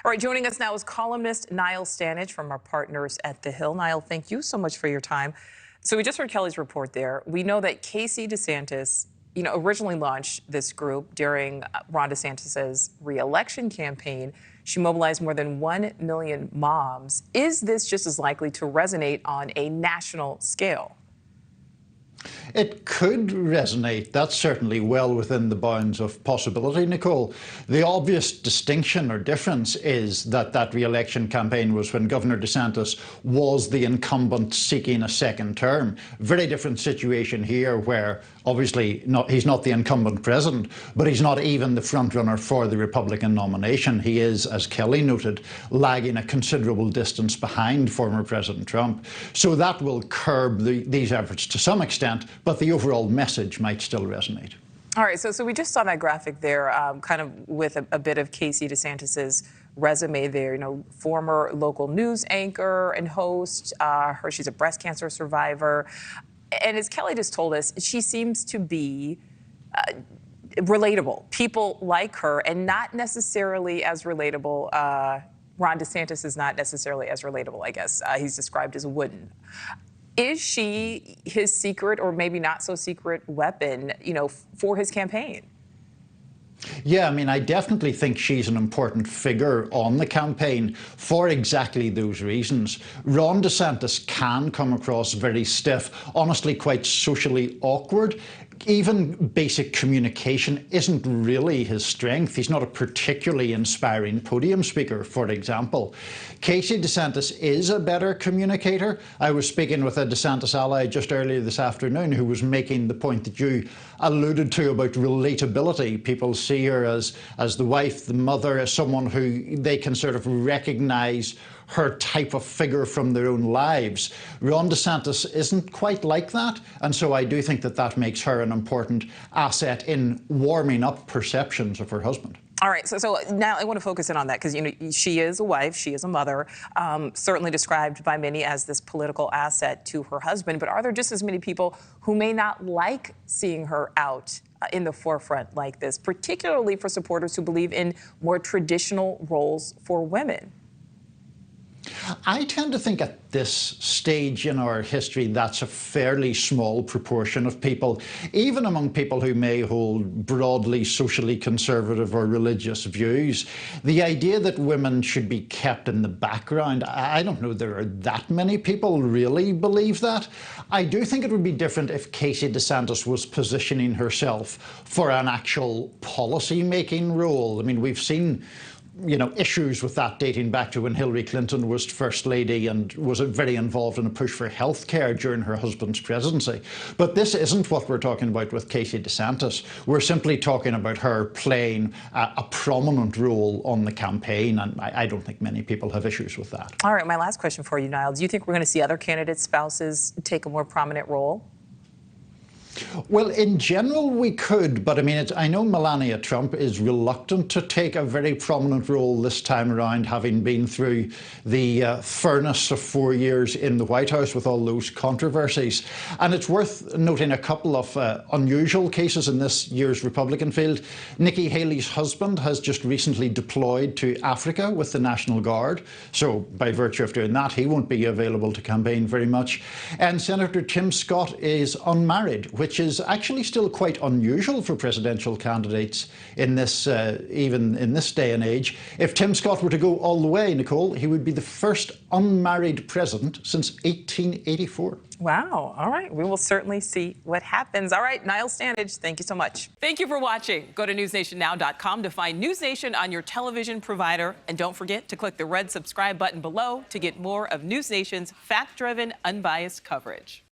All right, joining us now is columnist Niall Stanage from our partners at The Hill. Niall, thank you so much for your time. So we just heard Kelly's report there. We know that Casey DeSantis, originally launched this group during Ron DeSantis's re-election campaign. She mobilized more than 1 million moms. Is this just as likely to resonate on a national scale? It could resonate. That's certainly well within the bounds of possibility, Nichole. The obvious distinction or difference is that that re-election campaign was when Governor DeSantis was the incumbent seeking a second term. Very different situation here where obviously he's not the incumbent president, but he's not even the frontrunner for the Republican nomination. He is, as Kelly noted, lagging a considerable distance behind former President Trump. So that will curb these efforts to some extent, but the overall message might still resonate. All right, so we just saw that graphic there, kind of with a bit of Casey DeSantis's resume there. Former local news anchor and host. She's a breast cancer survivor. And as Kelly just told us, she seems to be relatable. People like her, and not necessarily as relatable. Ron DeSantis is not necessarily as relatable, I guess. He's described as wooden. Is she his secret, or maybe not so secret, weapon, for his campaign? Yeah, I definitely think she's an important figure on the campaign for exactly those reasons. Ron DeSantis can come across very stiff, honestly quite socially awkward. Even basic communication isn't really his strength. He's not a particularly inspiring podium speaker, for example. Casey DeSantis is a better communicator. I was speaking with a DeSantis ally just earlier this afternoon who was making the point that you alluded to about relatability. People see her as the wife, the mother, as someone who they can sort of recognize her type of figure from their own lives. Ron DeSantis isn't quite like that, and so I do think that makes her an important asset in warming up perceptions of her husband. All right, so now I want to focus in on that because, she is a wife, she is a mother, certainly described by many as this political asset to her husband. But are there just as many people who may not like seeing her out in the forefront like this, particularly for supporters who believe in more traditional roles for women? I tend to think at this stage in our history that's a fairly small proportion of people, even among people who may hold broadly socially conservative or religious views. The idea that women should be kept in the background, I don't know there are that many people really believe that. I do think it would be different if Casey DeSantis was positioning herself for an actual policy-making role. We've seen issues with that dating back to when Hillary Clinton was First Lady and was very involved in a push for health care during her husband's presidency. But this isn't what we're talking about with Casey DeSantis. We're simply talking about her playing a prominent role on the campaign, and I don't think many people have issues with that. All right, my last question for you, Niall. Do you think we're going to see other candidates' spouses take a more prominent role? Well, in general, we could, but I know Melania Trump is reluctant to take a very prominent role this time around, having been through the furnace of 4 years in the White House with all those controversies. And it's worth noting a couple of unusual cases in this year's Republican field. Nikki Haley's husband has just recently deployed to Africa with the National Guard. So by virtue of doing that, he won't be available to campaign very much. And Senator Tim Scott is unmarried, which is actually still quite unusual for presidential candidates in this, even in this day and age. If Tim Scott were to go all the way, Nichole, he would be the first unmarried president since 1884. Wow. All right. We will certainly see what happens. All right. Niall Stanage, thank you so much. Thank you for watching. Go to newsnationnow.com to find News Nation on your television provider. And don't forget to click the red subscribe button below to get more of News Nation's fact-driven, unbiased coverage.